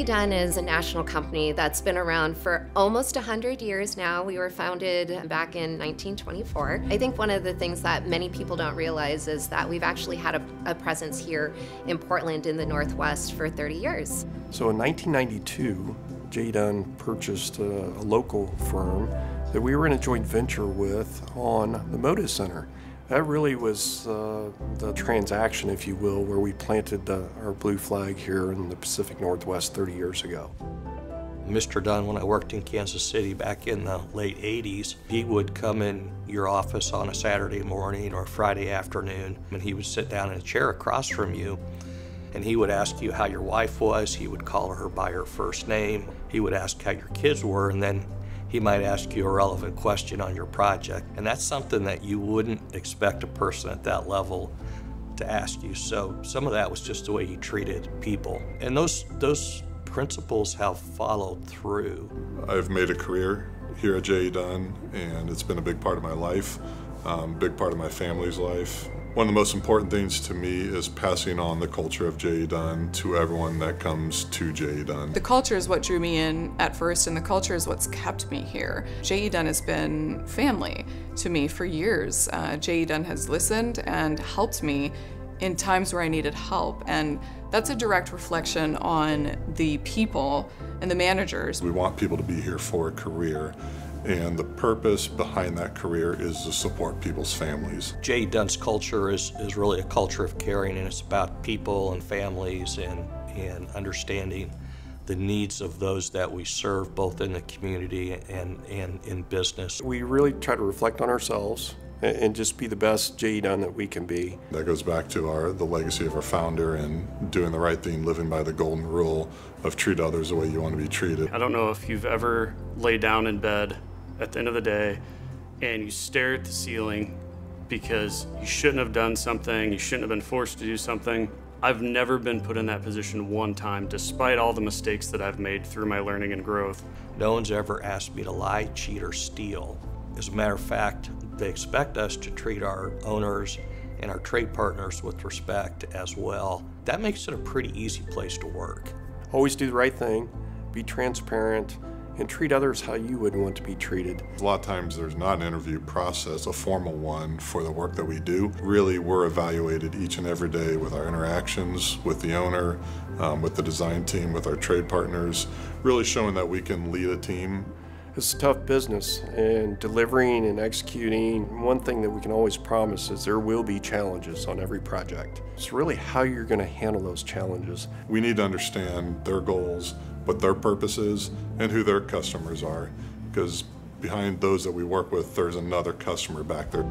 Dunn is a national company that's been around for almost 100 years now. We were founded back in 1924. I think one of the things that many people don't realize is that we've actually had a presence here in Portland in the Northwest for 30 years. So in 1992, J. Dunn purchased a local firm that we were in a joint venture with on the Moda Center. That really was the transaction, if you will, where we planted our blue flag here in the Pacific Northwest 30 years ago. Mr. Dunn, when I worked in Kansas City back in the late 80s, he would come in your office on a Saturday morning or Friday afternoon, and he would sit down in a chair across from you, and he would ask you how your wife was. He would call her by her first name. He would ask how your kids were, and then he might ask you a relevant question on your project. And that's something that you wouldn't expect a person at that level to ask you. So some of that was just the way he treated people. And those principles have followed through. I've made a career here at J. Dunn, and it's been a big part of my life, big part of my family's life. One of the most important things to me is passing on the culture of J. Dunn to everyone that comes to J. Dunn. The culture is what drew me in at first, and the culture is what's kept me here. J. Dunn has been family to me for years. J. Dunn has listened and helped me in times where I needed help, and that's a direct reflection on the people and the managers. We want people to be here for a career, and the purpose behind that career is to support people's families. J. Dunn's culture is really a culture of caring, and it's about people and families and understanding the needs of those that we serve, both in the community and in business. We really try to reflect on ourselves and just be the best J. Dunn that we can be. That goes back to the legacy of our founder and doing the right thing, living by the golden rule of treat others the way you want to be treated. I don't know if you've ever laid down in bed at the end of the day and you stare at the ceiling because you shouldn't have done something, you shouldn't have been forced to do something. I've never been put in that position one time, despite all the mistakes that I've made through my learning and growth. No one's ever asked me to lie, cheat, or steal. As a matter of fact, they expect us to treat our owners and our trade partners with respect as well. That makes it a pretty easy place to work. Always do the right thing, be transparent, and treat others how you would want to be treated. A lot of times there's not an interview process, a formal one for the work that we do. Really, we're evaluated each and every day with our interactions with the owner, with the design team, with our trade partners, really showing that we can lead a team. It's a tough business, and delivering and executing, one thing that we can always promise is there will be challenges on every project. It's really how you're going to handle those challenges. We need to understand their goals, what their purpose is, and who their customers are, because behind those that we work with, there's another customer back there.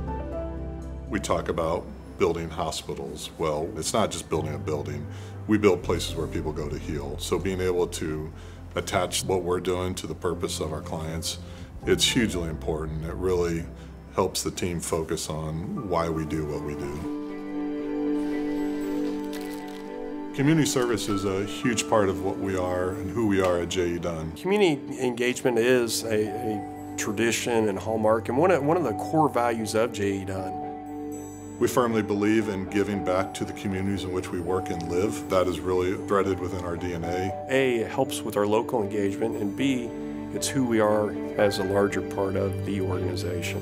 We talk about building hospitals. Well, it's not just building a building. We build places where people go to heal. So being able to attach what we're doing to the purpose of our clients, it's hugely important. It really helps the team focus on why we do what we do. Community service is a huge part of what we are and who we are at J. Dunn. Community engagement is a tradition and hallmark, and one of the core values of J. Dunn. We firmly believe in giving back to the communities in which we work and live. That is really threaded within our DNA. A, it helps with our local engagement, and B, it's who we are as a larger part of the organization.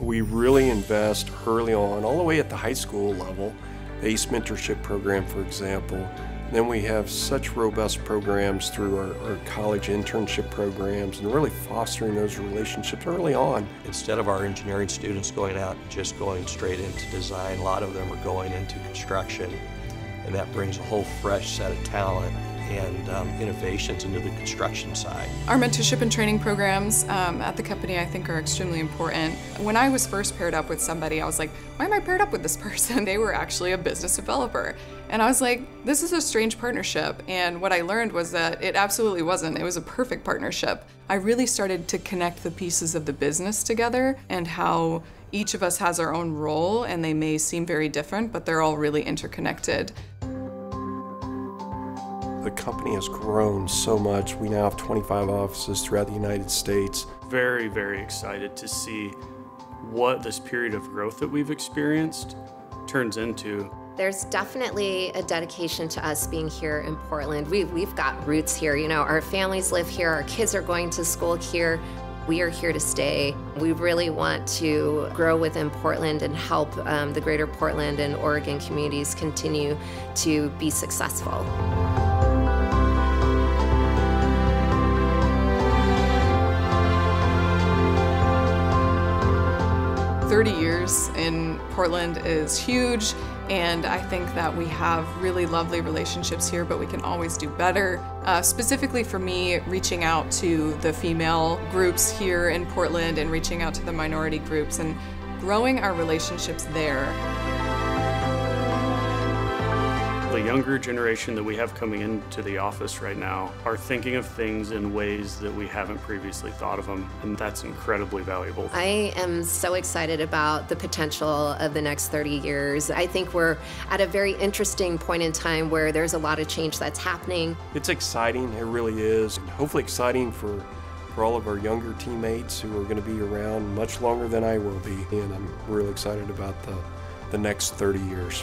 We really invest early on, all the way at the high school level, the ACE Mentorship program, for example. Then we have such robust programs through our college internship programs and really fostering those relationships early on. Instead of our engineering students going out and just going straight into design, a lot of them are going into construction, and that brings a whole fresh set of talent and innovations into the construction side. Our mentorship and training programs at the company I think are extremely important. When I was first paired up with somebody, I was like, why am I paired up with this person? They were actually a business developer. And I was like, this is a strange partnership. And what I learned was that it absolutely wasn't. It was a perfect partnership. I really started to connect the pieces of the business together and how each of us has our own role, and they may seem very different, but they're all really interconnected. The company has grown so much. We now have 25 offices throughout the United States. Very, very excited to see what this period of growth that we've experienced turns into. There's definitely a dedication to us being here in Portland. We've got roots here. You know, our families live here, our kids are going to school here. We are here to stay. We really want to grow within Portland and help the greater Portland and Oregon communities continue to be successful. 30 years in Portland is huge, and I think that we have really lovely relationships here, but we can always do better. Specifically for me, reaching out to the female groups here in Portland and reaching out to the minority groups and growing our relationships there. The younger generation that we have coming into the office right now are thinking of things in ways that we haven't previously thought of them, and that's incredibly valuable. I am so excited about the potential of the next 30 years. I think we're at a very interesting point in time where there's a lot of change that's happening. It's exciting, it really is, and hopefully exciting for all of our younger teammates who are going to be around much longer than I will be, and I'm really excited about the next 30 years.